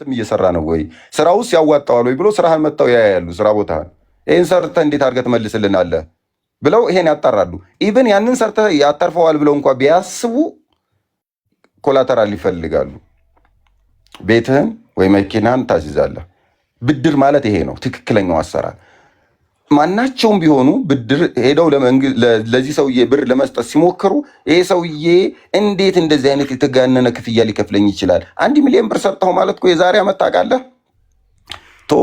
እየሰራ ነው ወይ ስራውስ ያዋጣዋል ወይ ብሎ ስራህን መጣው ያያሉ። ስራ ቦታህን ይሄን ሰርተህ እንዴት አድርገህ ትመልስልናለህ ብለው ይሄን ያጣራሉ። ኢቭን ያንን ሰርተህ ያተርፈዋል ብለው እንኳን ቢያስቡ ኮላተራል ይፈልጋሉ። ቤትህን ወይ መኪናን ታስይዛለህ። ብድር ማለት ይሄ ነው ትክክለኛው አሰራር። ማናቸውም ቢሆኑ ብድር ሄደው ለዚህ ሰውዬ ብር ለመስጠት ሲሞክሩ ይሄ ሰውዬ እንዴት እንደዚህ አይነት የተጋነነ ክፍያ ሊከፍለኝ ይችላል? 1 ሚሊዮን ብር ሰጠው ማለት እኮ የዛሬ ዓመት ታውቃለህ ቶ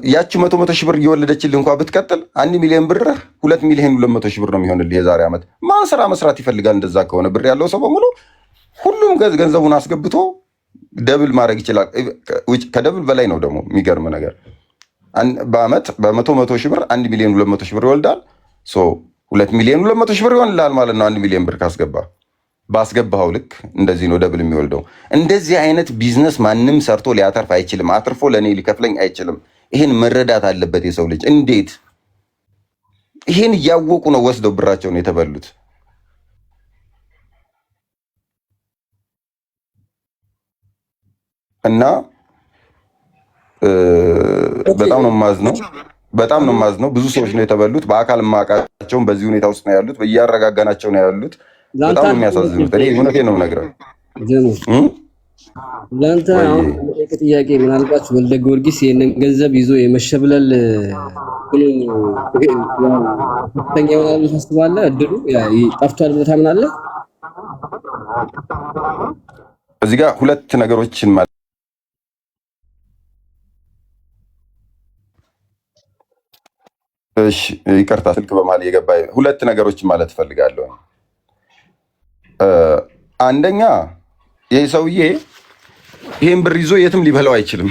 ያቺ 100 ሺህ ብር እየወለደችልህ እንኳን ብትቀጥል 1 ሚሊዮን ብር 2 ሚሊዮን 200 ሺህ ብር ነው የሚሆንልህ የዛሬ ዓመት። ማን ስራ መስራት ይፈልጋል? እንደዛ ከሆነ ብር ያለው ሰው በሙሉ ሁሉም ገንዘቡን አስገብቶ ደብል ማድረግ ይችላል። ከደብል በላይ ነው ደግሞ የሚገርም ነገር በአመት በ100 ሺህ ብር 1 ሚሊዮን 200 ሺህ ብር ይወልዳል። 2 ሚሊዮን 200 ሺህ ብር ይሆንልሃል ማለት ነው። 1 ሚሊዮን ብር ካስገባ ባስገባው ልክ እንደዚህ ነው ደብል የሚወልደው። እንደዚህ አይነት ቢዝነስ ማንም ሰርቶ ሊያተርፍ አይችልም። አትርፎ ለእኔ ሊከፍለኝ አይችልም። ይህን መረዳት አለበት የሰው ልጅ። እንዴት ይህን እያወቁ ነው ወስደው ብራቸውን የተበሉት? እና በጣም ነው የማዝነው። ብዙ ሰዎች ነው የተበሉት። በአካል ማቃቸውን በዚህ ሁኔታ ውስጥ ነው ያሉት። በያረጋጋናቸው ነው ያሉት። በጣም ነው የሚያሳዝኑት። እኔ እውነቴን ነው የምነግርህ። ለአንተ አሁን ጥያቄ ምናልባት ወልደ ጊዮርጊስ ይሄንን ገንዘብ ይዞ የመሸብለል ከፍተኛ ይሆናል ታስባለህ? እድሉ ጠፍቷል ብለህ ታምናለህ? እዚህ ጋር ሁለት ነገሮችን ማለት ይቅርታ ስልክ በመሀል እየገባ ሁለት ነገሮችን ማለት እፈልጋለሁ። አንደኛ ይህ ሰውዬ ይህን ብር ይዞ የትም ሊበላው አይችልም።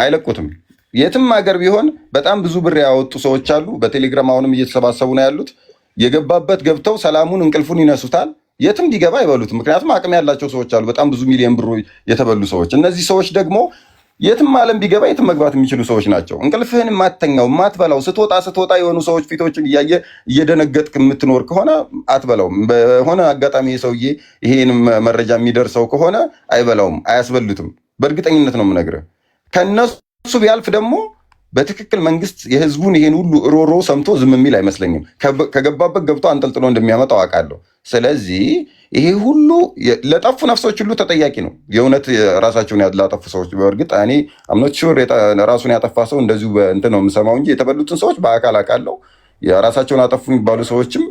አይለቁትም። የትም ሀገር ቢሆን በጣም ብዙ ብር ያወጡ ሰዎች አሉ። በቴሌግራም አሁንም እየተሰባሰቡ ነው ያሉት። የገባበት ገብተው ሰላሙን እንቅልፉን ይነሱታል። የትም ሊገባ አይበሉትም። ምክንያቱም አቅም ያላቸው ሰዎች አሉ። በጣም ብዙ ሚሊዮን ብር የተበሉ ሰዎች። እነዚህ ሰዎች ደግሞ የትም ዓለም ቢገባ የትም መግባት የሚችሉ ሰዎች ናቸው። እንቅልፍህን የማትተኛው የማትበላው ስትወጣ የሆኑ ሰዎች ፊቶችን እያየ እየደነገጥክ የምትኖር ከሆነ አትበላውም። በሆነ አጋጣሚ ሰውዬ ይሄን መረጃ የሚደርሰው ከሆነ አይበላውም፣ አያስበሉትም። በእርግጠኝነት ነው የምነግርህ። ከነሱ ቢያልፍ ደግሞ በትክክል መንግስት የህዝቡን ይሄን ሁሉ ሮሮ ሰምቶ ዝም የሚል አይመስለኝም። ከገባበት ገብቶ አንጠልጥሎ እንደሚያመጣው አውቃለሁ። ስለዚህ ይሄ ሁሉ ለጠፉ ነፍሶች ሁሉ ተጠያቂ ነው። የእውነት ራሳቸውን ላጠፉ ሰዎች በእርግጥ እኔ አምኖት ሹር ራሱን ያጠፋ ሰው እንደዚሁ እንትን ነው የምሰማው እንጂ የተበሉትን ሰዎች በአካል አውቃለሁ። የራሳቸውን አጠፉ የሚባሉ ሰዎችም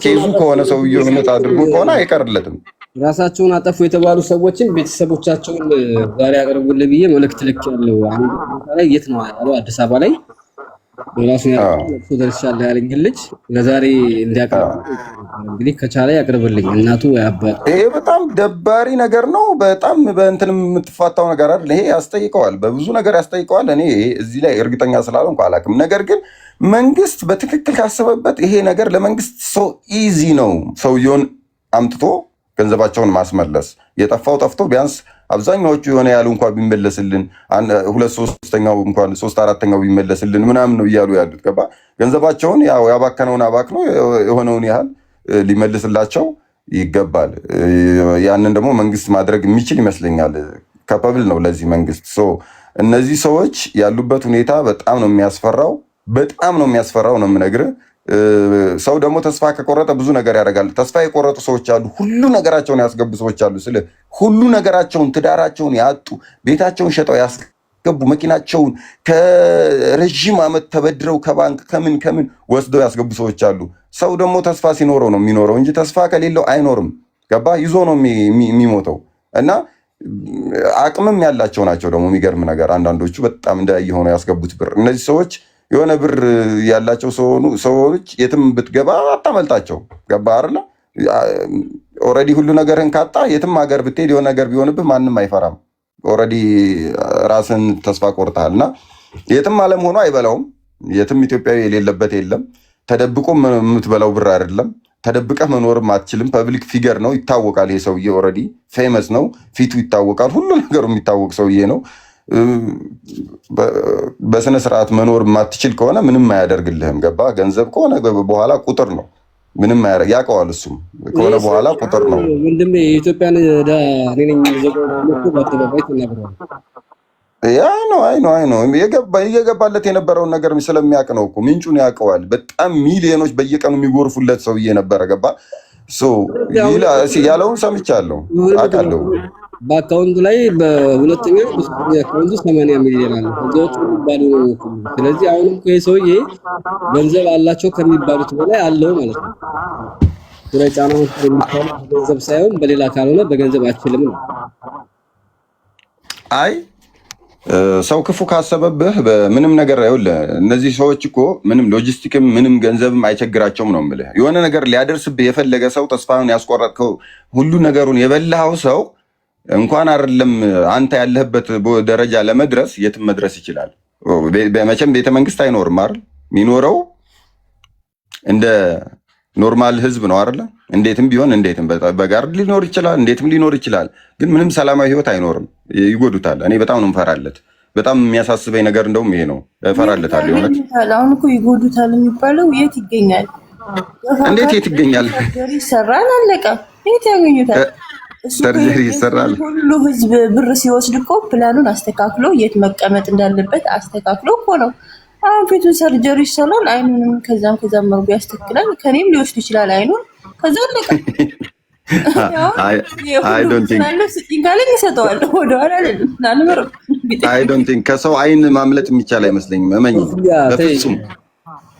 ኬዙ ከሆነ ሰውዬው እውነት አድርጎ ከሆነ አይቀርለትም። ራሳቸውን አጠፉ የተባሉ ሰዎችን ቤተሰቦቻቸውን ዛሬ አቅርቡልህ ብዬ መልእክት ልኬያለሁ። አንድ ቦታ ላይ የት ነው ያለው? አዲስ አበባ ላይ ራሱን ያጠፉ ደርሻለሁ ያለኝ ልጅ ለዛሬ እንዲያቀርብ እንግዲህ ከቻለ ያቅርብልኝ። እናቱ ያባል። ይሄ በጣም ደባሪ ነገር ነው። በጣም በእንትን የምትፋታው ነገር አይደል? ይሄ ያስጠይቀዋል፣ በብዙ ነገር ያስጠይቀዋል። እኔ እዚህ ላይ እርግጠኛ ስላልሆንኩ አላውቅም። ነገር ግን መንግስት በትክክል ካሰበበት ይሄ ነገር ለመንግስት ሰው ኢዚ ነው። ሰውየውን አምጥቶ ገንዘባቸውን ማስመለስ። የጠፋው ጠፍቶ ቢያንስ አብዛኛዎቹ የሆነ ያሉ እንኳን ቢመለስልን 2/3 እንኳን 3/4 ቢመለስልን ምናምን ነው እያሉ ያሉት። ገባ? ገንዘባቸውን ያባከነውን አባክኖ የሆነውን ያህል ሊመልስላቸው ይገባል። ያንን ደግሞ መንግስት ማድረግ የሚችል ይመስለኛል። ካፓብል ነው ለዚህ መንግስት። እነዚህ ሰዎች ያሉበት ሁኔታ በጣም ነው የሚያስፈራው። ነው የምነግርህ። ሰው ደግሞ ተስፋ ከቆረጠ ብዙ ነገር ያደርጋል። ተስፋ የቆረጡ ሰዎች አሉ። ሁሉ ነገራቸውን ያስገቡ ሰዎች አሉ። ሁሉ ነገራቸውን፣ ትዳራቸውን ያጡ፣ ቤታቸውን ሸጠው ያስገቡ፣ መኪናቸውን ከረዥም ዓመት ተበድረው ከባንክ ከምን ወስደው ያስገቡ ሰዎች አሉ። ሰው ደግሞ ተስፋ ሲኖረው ነው የሚኖረው እንጂ ተስፋ ከሌለው አይኖርም። ገባ? ይዞ ነው የሚሞተው። እና አቅምም ያላቸው ናቸው ደግሞ የሚገርም ነገር። አንዳንዶቹ በጣም እንደየሆነ ያስገቡት ብር እነዚህ ሰዎች የሆነ ብር ያላቸው ሰዎች የትም ብትገባ አታመልጣቸው። ገባ አይደለ? ኦልሬዲ ሁሉ ነገርህን ካጣ የትም ሀገር ብትሄድ የሆነ ነገር ቢሆንብህ ማንም አይፈራም። ኦልሬዲ ራስን ተስፋ ቆርጠሃል። እና የትም ዓለም ሆኖ አይበላውም። የትም ኢትዮጵያዊ የሌለበት የለም። ተደብቆ የምትበላው ብር አይደለም። ተደብቀህ መኖርም አትችልም። ፐብሊክ ፊገር ነው፣ ይታወቃል። ይሄ ሰውዬ ኦልሬዲ ፌመስ ነው፣ ፊቱ ይታወቃል። ሁሉ ነገሩ የሚታወቅ ሰውዬ ነው። በስነ ስርዓት መኖር የማትችል ከሆነ ምንም አያደርግልህም። ገባ? ገንዘብ ከሆነ በኋላ ቁጥር ነው። ምንም ያውቀዋል። እሱም ከሆነ በኋላ ቁጥር ነው። ወንድሜ የኢትዮጵያን ዕዳ እኔ ነኝ የምዘጋው እኮ በአደባባይ ተናግረዋል። አይ ነው እየገባለት የነበረውን ነገር ስለሚያውቅ ነው እኮ ምንጩን ያውቀዋል። በጣም ሚሊዮኖች በየቀኑ የሚጎርፉለት ሰውዬ ነበረ። ገባ ያለውን ሰምቻለሁ፣ አውቃለሁ። በአካውንቱ ላይ በሁለተኛው አካውንቱ 80 ሚሊዮን አለ። ከዛዎች ባሉ ነው። ስለዚህ አሁንም እኮ ሰውዬ ገንዘብ አላቸው ከሚባሉት በላይ አለው ማለት ነው። ስለጫናው የሚባለው ገንዘብ ሳይሆን በሌላ ካልሆነ በገንዘብ አችልም ነው። አይ ሰው ክፉ ካሰበብህ በምንም ነገር ይኸውልህ፣ እነዚህ ሰዎች እኮ ምንም ሎጂስቲክም ምንም ገንዘብም አይቸግራቸውም ነው የምልህ። የሆነ ነገር ሊያደርስብህ የፈለገ ሰው ተስፋውን ያስቆረጥከው ሁሉ ነገሩን የበላኸው ሰው እንኳን አይደለም አንተ ያለህበት ደረጃ ለመድረስ የትም መድረስ ይችላል። መቼም ቤተ መንግስት አይኖርም አይደል? የሚኖረው እንደ ኖርማል ህዝብ ነው አይደል? እንዴትም ቢሆን እንዴትም በጋርድ ሊኖር ይችላል፣ እንዴትም ሊኖር ይችላል። ግን ምንም ሰላማዊ ህይወት አይኖርም። ይጎዱታል። እኔ በጣም ነው የምፈራለት። በጣም የሚያሳስበኝ ነገር እንደውም ይሄ ነው። እፈራለታለሁ። የሆነ አሁን እኮ ይጎዱታል የሚባለው የት ይገኛል? እንዴት የት ይገኛል? ይሰራል፣ አለቀ። የት ያገኙታል? ሰርጀሪ ይሰራል። ሁሉ ህዝብ ብር ሲወስድ እኮ ፕላኑን አስተካክሎ የት መቀመጥ እንዳለበት አስተካክሎ እኮ ነው። አሁን ፊቱን ሰርጀሪ ይሰራል፣ አይኑንም ከዛም መርጎ ያስተክላል። ከኔም ሊወስድ ይችላል አይኑን። ከዛ አለቀ። አይ ዶንት ቲንክ ከሰው አይን ማምለጥ የሚቻል አይመስለኝም። እመኝ በፍጹም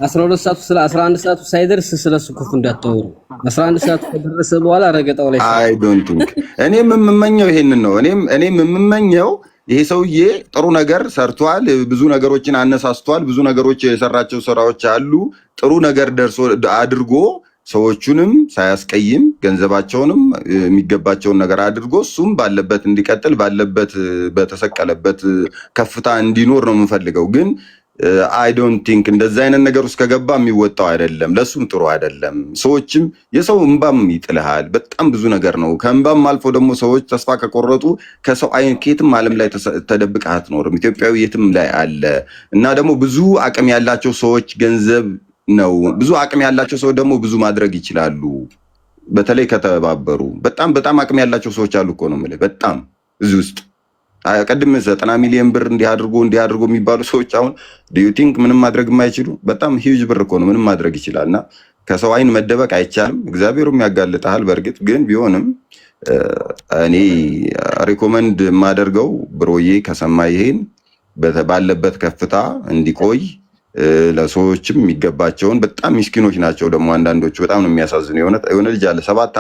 12 ሰዓቱ 11 ሰዓቱ ሳይደርስ ስለሱ ክፉ እንዳታወሩ። 11 ሰዓቱ ከደረሰ በኋላ ረገጣው ላይ አይ ዶንት ቲንክ እኔም የምመኘው ይሄንን ነው። እኔም የምመኘው ይሄ ሰውዬ ጥሩ ነገር ሰርቷል፣ ብዙ ነገሮችን አነሳስቷል፣ ብዙ ነገሮች የሰራቸው ስራዎች አሉ። ጥሩ ነገር ደርሶ አድርጎ ሰዎቹንም ሳያስቀይም ገንዘባቸውንም የሚገባቸውን ነገር አድርጎ እሱም ባለበት እንዲቀጥል ባለበት በተሰቀለበት ከፍታ እንዲኖር ነው የምፈልገው። ግን አይ ዶንት ቲንክ እንደዛ አይነት ነገር ውስጥ ከገባ የሚወጣው አይደለም፣ ለሱም ጥሩ አይደለም። ሰዎችም የሰው እንባም ይጥልሃል። በጣም ብዙ ነገር ነው። ከእንባም አልፎ ደግሞ ሰዎች ተስፋ ከቆረጡ ከሰው አይን ከየትም ዓለም ላይ ተደብቀህ አትኖርም። ኢትዮጵያዊ የትም ላይ አለ እና ደግሞ ብዙ አቅም ያላቸው ሰዎች ገንዘብ ነው። ብዙ አቅም ያላቸው ሰዎች ደግሞ ብዙ ማድረግ ይችላሉ፣ በተለይ ከተባበሩ። በጣም አቅም ያላቸው ሰዎች አሉ እኮ ነው የምልህ። በጣም እዚህ ውስጥ ቀድም 90 ሚሊዮን ብር እንዲያድርጎ የሚባሉ ሰዎች አሁን ዱ ዩ ቲንክ ምንም ማድረግ የማይችሉ? በጣም ሂውጅ ብር እኮ ነው። ምንም ማድረግ ይችላል። እና ከሰው አይን መደበቅ አይቻልም። እግዚአብሔሩም ያጋልጣል። በእርግጥ ግን ቢሆንም እኔ ሪኮመንድ የማደርገው ብሮዬ ከሰማ ይሄን ባለበት ከፍታ እንዲቆይ፣ ለሰዎችም የሚገባቸውን በጣም ምስኪኖች ናቸው ደግሞ አንዳንዶቹ። በጣም ነው የሚያሳዝነው። የሆነ ልጅ አለ 7